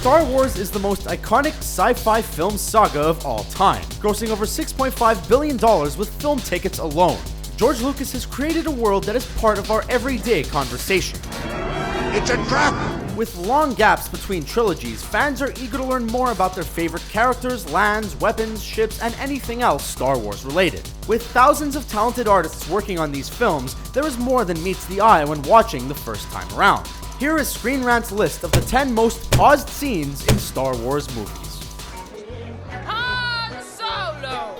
Star Wars is the most iconic sci-fi film saga of all time, grossing over $6.5 billion with film tickets alone. George Lucas has created a world that is part of our everyday conversation. It's a trap! With long gaps between trilogies, fans are eager to learn more about their favorite characters, lands, weapons, ships, and anything else Star Wars related. With thousands of talented artists working on these films, there is more than meets the eye when watching the first time around. Here is Screen Rant's list of the 10 most paused scenes in Star Wars movies. Han Solo!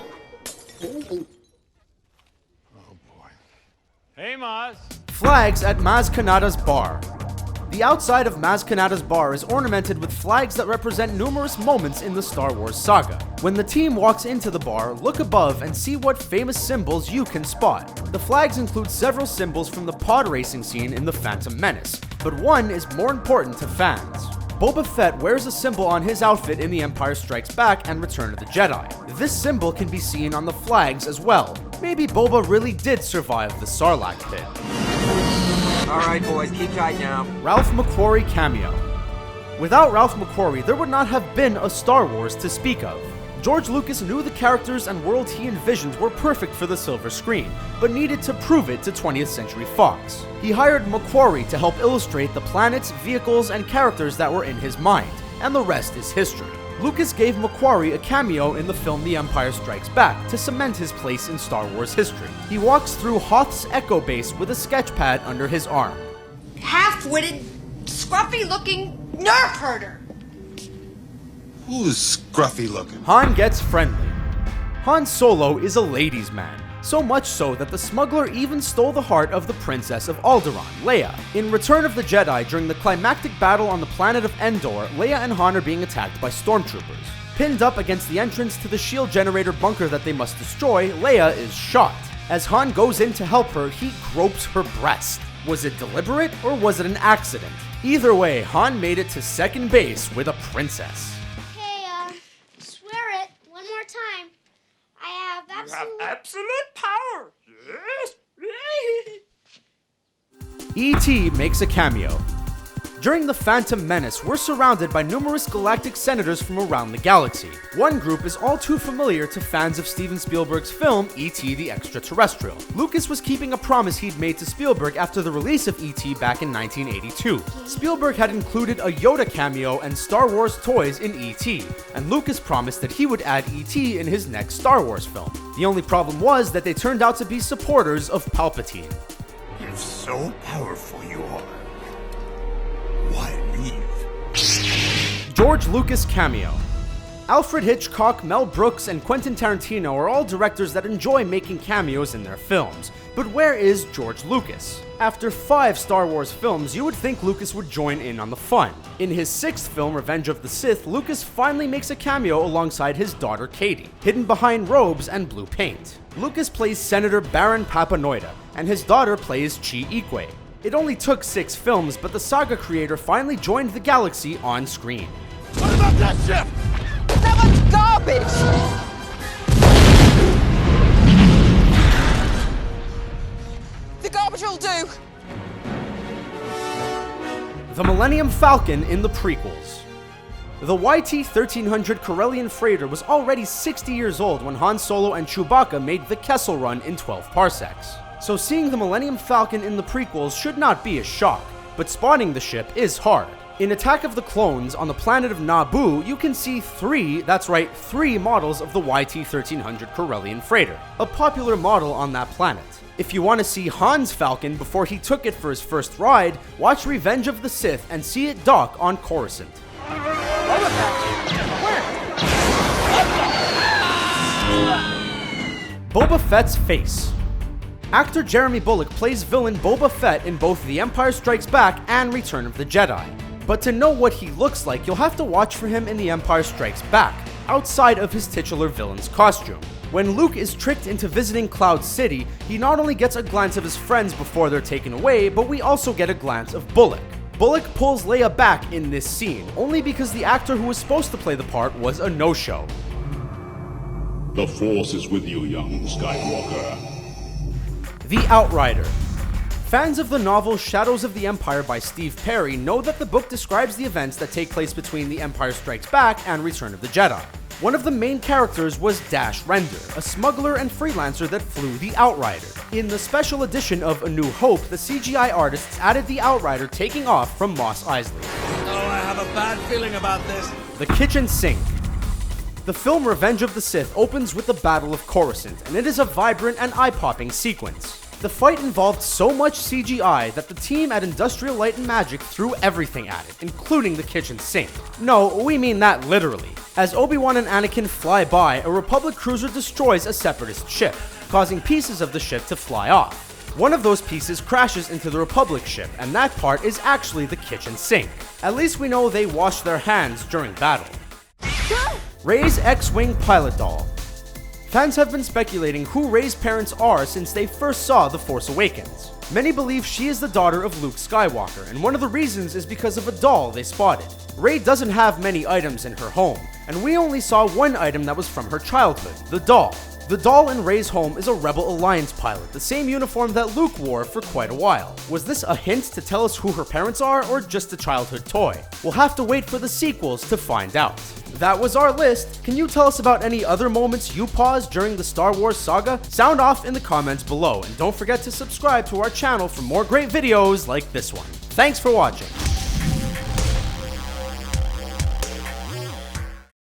Oh boy. Hey, Maz. Flags at Maz Kanata's bar. The outside of Maz Kanata's bar is ornamented with flags that represent numerous moments in the Star Wars saga. When the team walks into the bar, look above and see what famous symbols you can spot. The flags include several symbols from the pod racing scene in The Phantom Menace, but one is more important to fans. Boba Fett wears a symbol on his outfit in The Empire Strikes Back and Return of the Jedi. This symbol can be seen on the flags as well. Maybe Boba really did survive the Sarlacc pit. Alright boys, keep tight now. Ralph McQuarrie cameo. Without Ralph McQuarrie, there would not have been a Star Wars to speak of. George Lucas knew the characters and world he envisioned were perfect for the silver screen, but needed to prove it to 20th Century Fox. He hired McQuarrie to help illustrate the planets, vehicles, and characters that were in his mind, and the rest is history. Lucas gave McQuarrie a cameo in the film The Empire Strikes Back to cement his place in Star Wars history. He walks through Hoth's Echo Base with a sketch pad under his arm. Half-witted, scruffy-looking nerf herder. Who's scruffy looking? Han gets friendly. Han Solo is a ladies' man. So much so that the smuggler even stole the heart of the Princess of Alderaan, Leia. In Return of the Jedi, during the climactic battle on the planet of Endor, Leia and Han are being attacked by stormtroopers. Pinned up against the entrance to the shield generator bunker that they must destroy, Leia is shot. As Han goes in to help her, he gropes her breast. Was it deliberate or was it an accident? Either way, Han made it to second base with a princess. Hey, swear it one more time. I have Absolute power! Yes! E.T. makes a cameo. During The Phantom Menace, we're surrounded by numerous galactic senators from around the galaxy. One group is all too familiar to fans of Steven Spielberg's film E.T. the Extraterrestrial. Lucas was keeping a promise he'd made to Spielberg after the release of E.T. back in 1982. Spielberg had included a Yoda cameo and Star Wars toys in E.T., and Lucas promised that he would add E.T. in his next Star Wars film. The only problem was that they turned out to be supporters of Palpatine. If so powerful you are, why leave? George Lucas cameo. Alfred Hitchcock, Mel Brooks, and Quentin Tarantino are all directors that enjoy making cameos in their films. But where is George Lucas? After 5 Star Wars films, you would think Lucas would join in on the fun. In his 6th film, Revenge of the Sith, Lucas finally makes a cameo alongside his daughter Katie, hidden behind robes and blue paint. Lucas plays Senator Baron Papanoida, and his daughter plays Chi Ikwe. It only took 6 films, but the saga creator finally joined the galaxy on screen. What about that ship? That was garbage! The garbage will do. The Millennium Falcon in the prequels. The YT-1300 Corellian freighter was already 60 years old when Han Solo and Chewbacca made the Kessel Run in 12 parsecs. So seeing the Millennium Falcon in the prequels should not be a shock, but spotting the ship is hard. In Attack of the Clones, on the planet of Naboo, you can see 3 models of the YT-1300 Corellian freighter, a popular model on that planet. If you want to see Han's Falcon before he took it for his first ride, watch Revenge of the Sith and see it dock on Coruscant. Boba Fett's face. Actor Jeremy Bulloch plays villain Boba Fett in both The Empire Strikes Back and Return of the Jedi. But to know what he looks like, you'll have to watch for him in The Empire Strikes Back, outside of his titular villain's costume. When Luke is tricked into visiting Cloud City, he not only gets a glance of his friends before they're taken away, but we also get a glance of Bulloch. Bulloch pulls Leia back in this scene, only because the actor who was supposed to play the part was a no-show. The Force is with you, young Skywalker. The Outrider. Fans of the novel Shadows of the Empire by Steve Perry know that the book describes the events that take place between The Empire Strikes Back and Return of the Jedi. One of the main characters was Dash Render, a smuggler and freelancer that flew the Outrider. In the special edition of A New Hope, the CGI artists added the Outrider taking off from Mos Eisley. Oh, I have a bad feeling about this. The Kitchen Sink. The film Revenge of the Sith opens with the Battle of Coruscant, and it is a vibrant and eye-popping sequence. The fight involved so much CGI that the team at Industrial Light and Magic threw everything at it, including the kitchen sink. No, we mean that literally. As Obi-Wan and Anakin fly by, a Republic cruiser destroys a Separatist ship, causing pieces of the ship to fly off. One of those pieces crashes into the Republic ship, and that part is actually the kitchen sink. At least we know they wash their hands during battle. Rey's X-Wing pilot doll. Fans have been speculating who Rey's parents are since they first saw The Force Awakens. Many believe she is the daughter of Luke Skywalker, and one of the reasons is because of a doll they spotted. Rey doesn't have many items in her home, and we only saw one item that was from her childhood, the doll. The doll in Rey's home is a Rebel Alliance pilot, the same uniform that Luke wore for quite a while. Was this a hint to tell us who her parents are, or just a childhood toy? We'll have to wait for the sequels to find out. That was our list. Can you tell us about any other moments you paused during the Star Wars saga? Sound off in the comments below, and don't forget to subscribe to our channel for more great videos like this one. Thanks for watching.